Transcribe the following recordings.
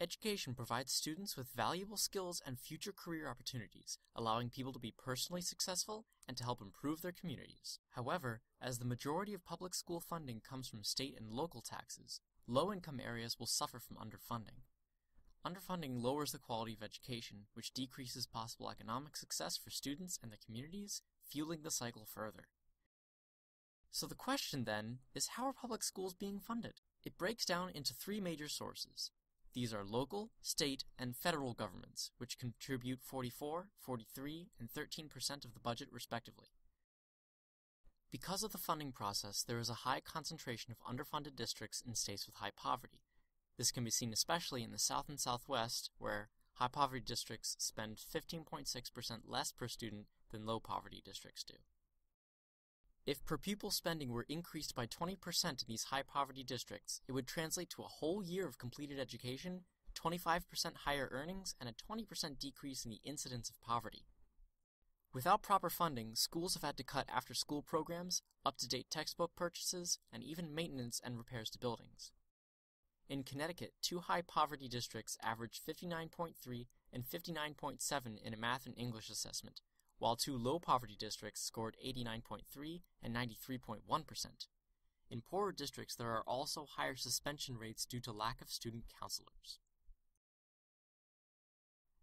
Education provides students with valuable skills and future career opportunities, allowing people to be personally successful and to help improve their communities. However, as the majority of public school funding comes from state and local taxes, low-income areas will suffer from underfunding. Underfunding lowers the quality of education, which decreases possible economic success for students and their communities, fueling the cycle further. So the question then is, how are public schools being funded? It breaks down into three major sources. These are local, state, and federal governments, which contribute 44, 43, and 13% of the budget respectively. Because of the funding process, there is a high concentration of underfunded districts in states with high poverty. This can be seen especially in the South and Southwest, where high poverty districts spend 15.6% less per student than low poverty districts do. If per pupil spending were increased by 20% in these high poverty districts, it would translate to a whole year of completed education, 25% higher earnings, and a 20% decrease in the incidence of poverty. Without proper funding, schools have had to cut after-school programs, up-to-date textbook purchases, and even maintenance and repairs to buildings. In Connecticut, two high-poverty districts averaged 59.3 and 59.7 in a math and English assessment, while two low-poverty districts scored 89.3 and 93.1%. In poorer districts, there are also higher suspension rates due to lack of student counselors.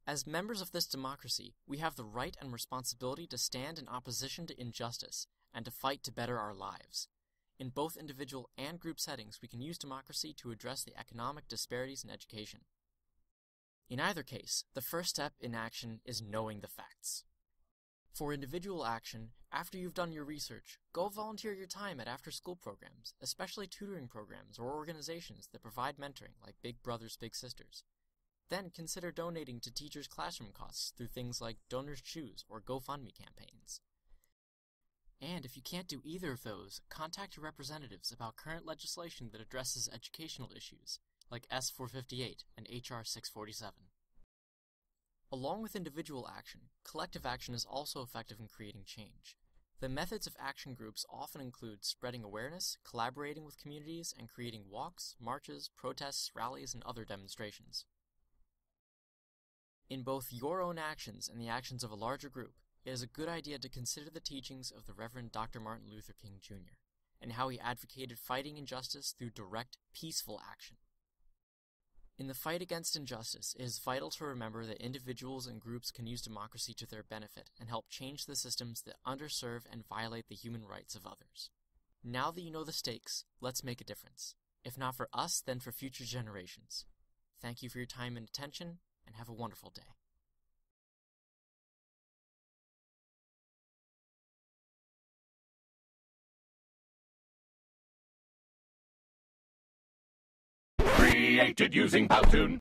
As members of this democracy, we have the right and responsibility to stand in opposition to injustice and to fight to better our lives. In both individual and group settings, we can use democracy to address the economic disparities in education. In either case, the first step in action is knowing the facts. For individual action, after you've done your research, go volunteer your time at after-school programs, especially tutoring programs or organizations that provide mentoring like Big Brothers Big Sisters. Then consider donating to teachers' classroom costs through things like Donors Choose or GoFundMe campaigns. And if you can't do either of those, contact your representatives about current legislation that addresses educational issues, like S-458 and H.R. 647. Along with individual action, collective action is also effective in creating change. The methods of action groups often include spreading awareness, collaborating with communities, and creating walks, marches, protests, rallies, and other demonstrations. In both your own actions and the actions of a larger group, it is a good idea to consider the teachings of the Reverend Dr. Martin Luther King Jr. and how he advocated fighting injustice through direct, peaceful action. In the fight against injustice, it is vital to remember that individuals and groups can use democracy to their benefit and help change the systems that underserve and violate the human rights of others. Now that you know the stakes, let's make a difference. If not for us, then for future generations. Thank you for your time and attention, and have a wonderful day. Created using Powtoon.